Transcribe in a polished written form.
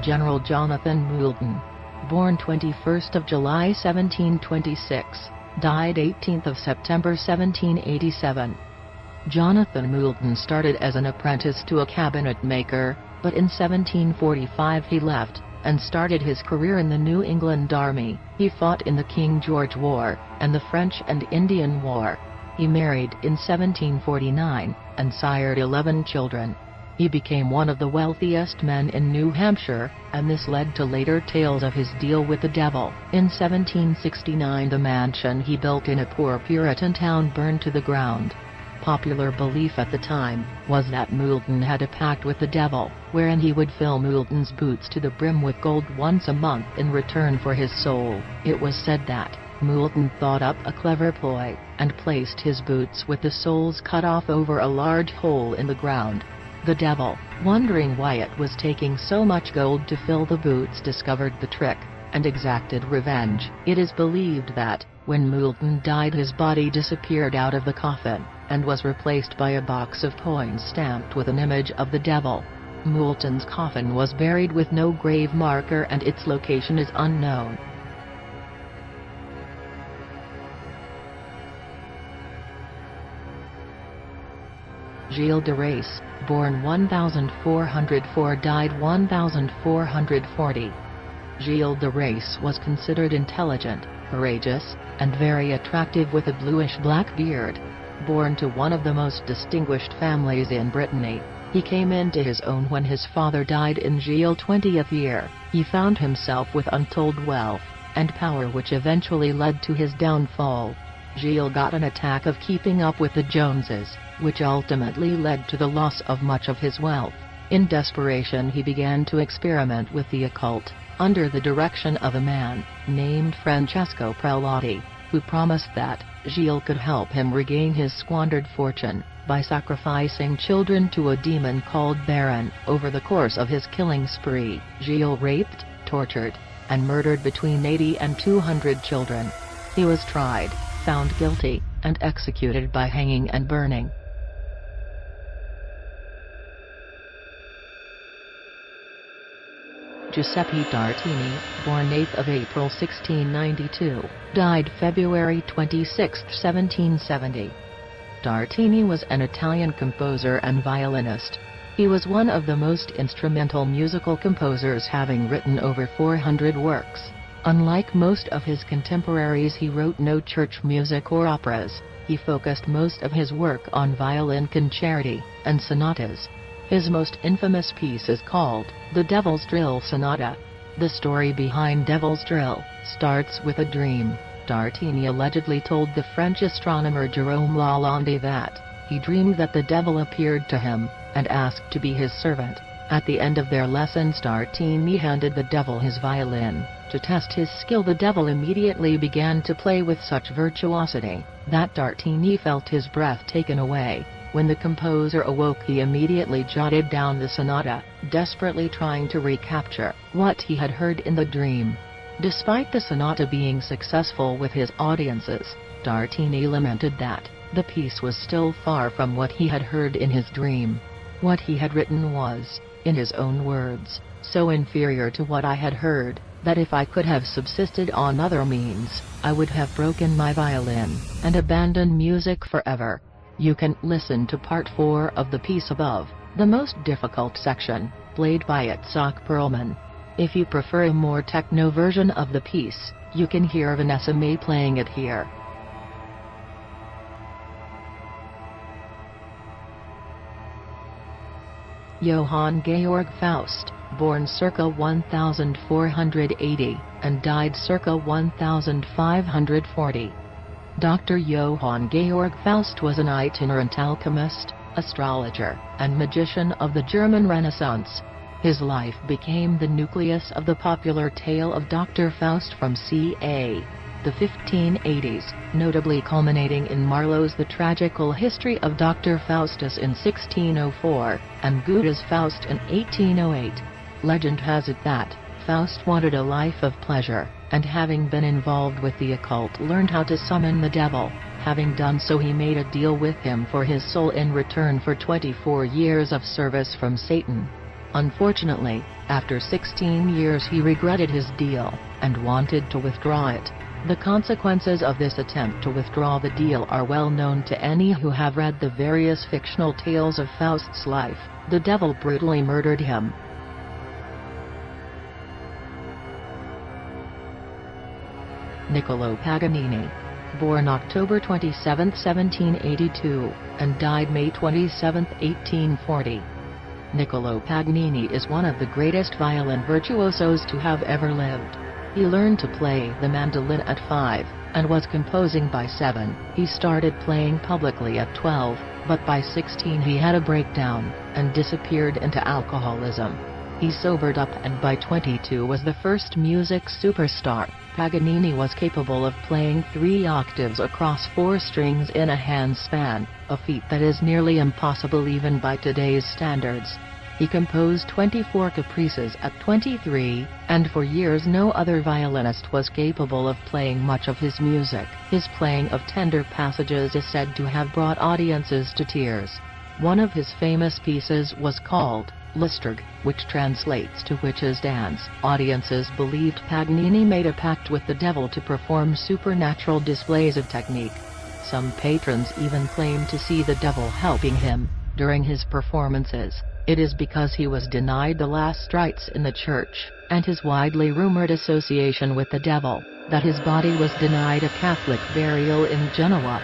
General Jonathan Moulton. Born 21st of July 1726, died 18th of September 1787. Jonathan Moulton started as an apprentice to a cabinet maker, but in 1745 he left, and started his career in the New England Army. He fought in the King George War, and the French and Indian War. He married in 1749, and sired 11 children. He became one of the wealthiest men in New Hampshire, and this led to later tales of his deal with the devil. In 1769 the mansion he built in a poor Puritan town burned to the ground. Popular belief at the time was that Moulton had a pact with the devil, wherein he would fill Moulton's boots to the brim with gold once a month in return for his soul. It was said that Moulton thought up a clever ploy, and placed his boots with the soles cut off over a large hole in the ground. The devil, wondering why it was taking so much gold to fill the boots, discovered the trick, and exacted revenge. It is believed that, when Moulton died, his body disappeared out of the coffin, and was replaced by a box of coins stamped with an image of the devil. Moulton's coffin was buried with no grave marker, and its location is unknown. Gilles de Rais, born 1404, died 1440. Gilles de Rais was considered intelligent, courageous, and very attractive, with a bluish-black beard. Born to one of the most distinguished families in Brittany, he came into his own when his father died in Gilles' 20th year. He found himself with untold wealth and power, which eventually led to his downfall. Gilles got an attack of keeping up with the Joneses, which ultimately led to the loss of much of his wealth. In desperation he began to experiment with the occult, under the direction of a man named Francesco Prelati, who promised that Gilles could help him regain his squandered fortune by sacrificing children to a demon called Baron. Over the course of his killing spree, Gilles raped, tortured, and murdered between 80 and 200 children. He was tried, found guilty, and executed by hanging and burning. Giuseppe Tartini, born 8th of April 1692, died February 26, 1770. Tartini was an Italian composer and violinist. He was one of the most instrumental musical composers, having written over 400 works. Unlike most of his contemporaries, he wrote no church music or operas. He focused most of his work on violin concerti and sonatas. His most infamous piece is called The Devil's Drill Sonata. The story behind Devil's Drill starts with a dream. Tartini allegedly told the French astronomer Jérôme Lalande that he dreamed that the devil appeared to him and asked to be his servant. At the end of their lessons, Tartini handed the devil his violin. To test his skill, the devil immediately began to play with such virtuosity that Tartini felt his breath taken away. When the composer awoke, he immediately jotted down the sonata, desperately trying to recapture what he had heard in the dream. Despite the sonata being successful with his audiences, Tartini lamented that the piece was still far from what he had heard in his dream. What he had written was, in his own words, so inferior to what I had heard, that if I could have subsisted on other means, I would have broken my violin and abandoned music forever. You can listen to part 4 of the piece above, the most difficult section, played by Itzhak Perlman. If you prefer a more techno version of the piece, you can hear Vanessa May playing it here. Johann Georg Faust, born circa 1480, and died circa 1540. Dr. Johann Georg Faust was an itinerant alchemist, astrologer, and magician of the German Renaissance. His life became the nucleus of the popular tale of Dr. Faust from ca. the 1580s, notably culminating in Marlowe's The Tragical History of Dr. Faustus in 1604, and Goethe's Faust in 1808. Legend has it that Faust wanted a life of pleasure, and having been involved with the occult, learned how to summon the devil. Having done so, he made a deal with him for his soul in return for 24 years of service from Satan. Unfortunately, After 16 years he regretted his deal, and wanted to withdraw it. The consequences of this attempt to withdraw the deal are well known to any who have read the various fictional tales of Faust's life. The devil brutally murdered him. Niccolo Paganini. Born October 27, 1782, and died May 27, 1840. Niccolo Paganini is one of the greatest violin virtuosos to have ever lived. He learned to play the mandolin at 5, and was composing by 7. He started playing publicly at 12, but by 16 he had a breakdown, and disappeared into alcoholism. He sobered up and by 22 was the first music superstar. Paganini was capable of playing 3 octaves across 4 strings in a handspan, a feat that is nearly impossible even by today's standards. He composed 24 caprices at 23, and for years no other violinist was capable of playing much of his music. His playing of tender passages is said to have brought audiences to tears. One of his famous pieces was called Listerg, which translates to Witch's Dance. Audiences believed Paganini made a pact with the devil to perform supernatural displays of technique. Some patrons even claimed to see the devil helping him during his performances. It is because he was denied the last rites in the church, and his widely rumored association with the devil, that his body was denied a Catholic burial in Genoa.